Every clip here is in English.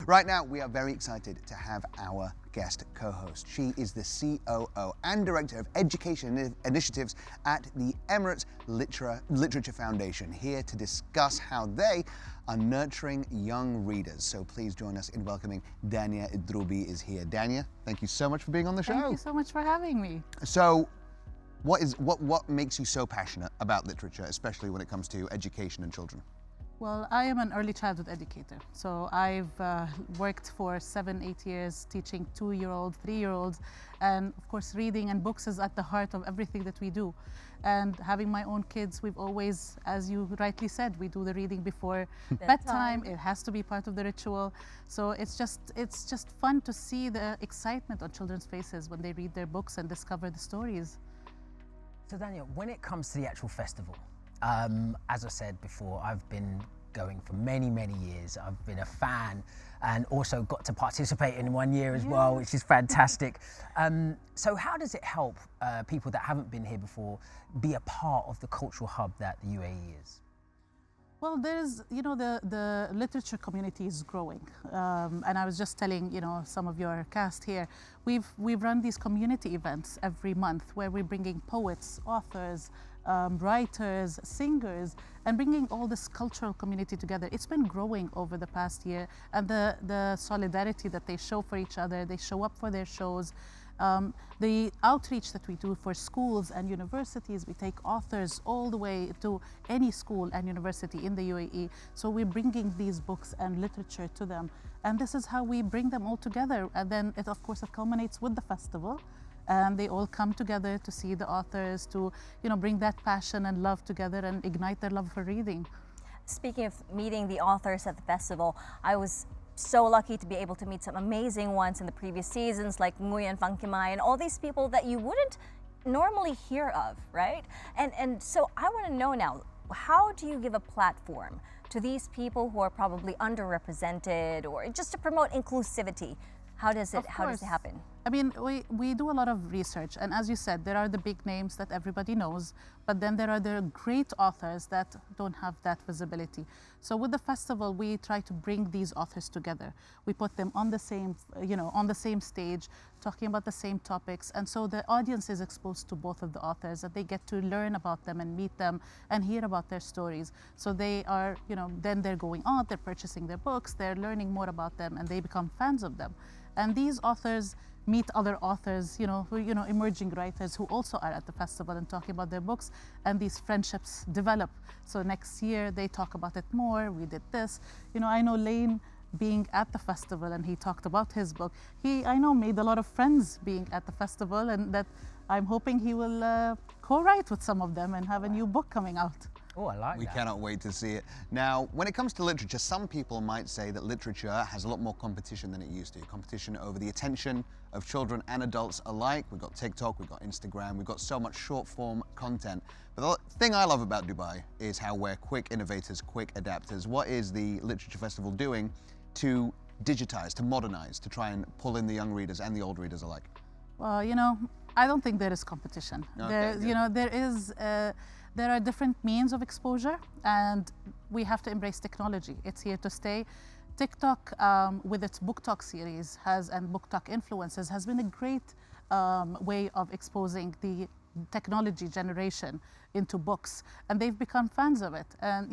Right now, we are very excited to have our guest co-host. She is the COO and Director of Education Initiatives at the Emirates Literature Foundation, here to discuss how they are nurturing young readers. So please join us in welcoming Dania Droubi is here. Dania, thank you so much for being on the show. Thank you so much for having me. So, what makes you so passionate about literature, especially when it comes to education and children? Well, I am an early childhood educator. So I've worked for 7-8 years teaching 2-year-olds, 3-year-olds. And of course, reading and books is at the heart of everything that we do. And having my own kids, we've always, as you rightly said, we do the reading before bedtime. It has to be part of the ritual. So it's just fun to see the excitement on children's faces when they read their books and discover the stories. So Dania, when it comes to the actual festival, as I said before, I've been going for many, many years. I've been a fan and also got to participate in one year as well, which is fantastic. So how does it help people that haven't been here before be a part of the cultural hub that the UAE is? Well, there's, the literature community is growing. And I was just telling, some of your cast here, we've run these community events every month where we're bringing poets, authors, writers, singers, and bringing all this cultural community together. It's been growing over the past year, and the solidarity that they show for each other, they show up for their shows. The outreach that we do for schools and universities, we take authors all the way to any school and university in the UAE. So we're bringing these books and literature to them. And this is how we bring them all together. And then it, of course, it culminates with the festival. And they all come together to see the authors, to bring that passion and love together and ignite their love for reading. Speaking of meeting the authors at the festival, I was so lucky to be able to meet some amazing ones in the previous seasons, like Nguyen Phang Kimai and all these people that you wouldn't normally hear of, right? And so I want to know now, how do you give a platform to these people who are probably underrepresented, or just to promote inclusivity? How does it happen? I mean, we do a lot of research, and as you said, there are the big names that everybody knows, but then there are the great authors that don't have that visibility. So with the festival, we try to bring these authors together. We put them on the same, on the same stage, talking about the same topics, and so the audience is exposed to both of the authors, and they get to learn about them and meet them and hear about their stories. So they are, then they're going out, they're purchasing their books, they're learning more about them, and they become fans of them. And these authors meet other authors, emerging writers who also are at the festival and talking about their books, and these friendships develop. So next year they talk about it more. We did this. I know Lane being at the festival, and he talked about his book. I know made a lot of friends being at the festival, and that I'm hoping he will co-write with some of them and have a new book coming out. Oh, I like that. We cannot wait to see it. Now, when it comes to literature, some people might say that literature has a lot more competition than it used to. Competition over the attention of children and adults alike. We've got TikTok, we've got Instagram, we've got so much short form content. But the thing I love about Dubai is how we're quick innovators, quick adapters. What is the Literature Festival doing to digitize, to modernize, to try and pull in the young readers and the old readers alike? Well, I don't think there is competition. Okay, There are different means of exposure, and we have to embrace technology. It's here to stay. TikTok, with its Book Talk series and Book Talk influences, has been a great way of exposing the technology generation into books, and they've become fans of it. And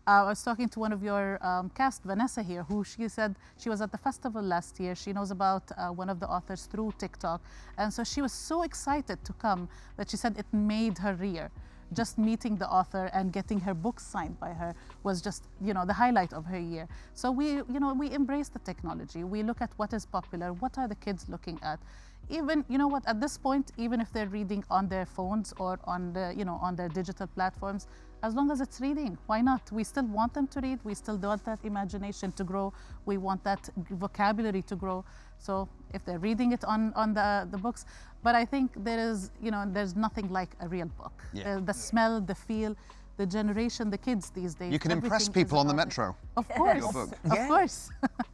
I was talking to one of your cast, Vanessa here, who she said she was at the festival last year. She knows about one of the authors through TikTok, and so she was so excited to come that she said it made her year. Just meeting the author and getting her book signed by her was just, the highlight of her year. So we embrace the technology. We look at what is popular, what are the kids looking at. Even, at this point, even if they're reading on their phones or on on their digital platforms, as long as it's reading, why not? We still want them to read. We still want that imagination to grow. We want that vocabulary to grow. So if they're reading it on the books, but I think there's nothing like a real book. Yeah. The smell, the feel, the generation, the kids these days. You can impress people on the metro. Of course, Your book. of course.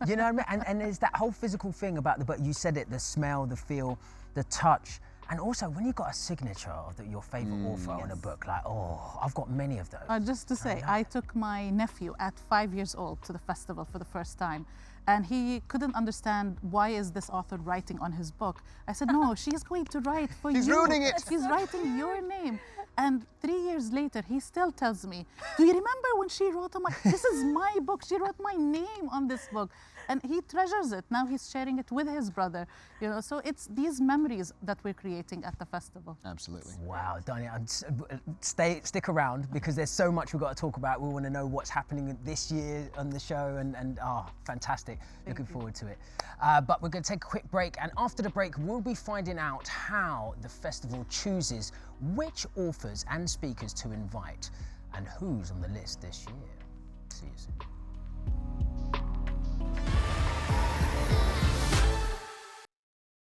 You know what I mean? And there's that whole physical thing about the book. You said it, the smell, the feel, the touch. And also, when you've got a signature of your favourite author on a book, like, oh, I've got many of those. Just to say, I took my nephew at 5 years old to the festival for the first time. And he couldn't understand, why is this author writing on his book? I said, no, she's going to write for you. She's ruining it. She's writing your name. And 3 years later, he still tells me, do you remember when she wrote on this is my book, she wrote my name on this book. And he treasures it. Now he's sharing it with his brother. You know, so it's these memories that we're creating at the festival. Absolutely. Wow, Dania, stick around, because there's so much we've got to talk about. We want to know what's happening this year on the show, and fantastic. Looking forward to it. But we're going to take a quick break, and after the break, we'll be finding out how the festival chooses which authors and speakers to invite and who's on the list this year. See you soon.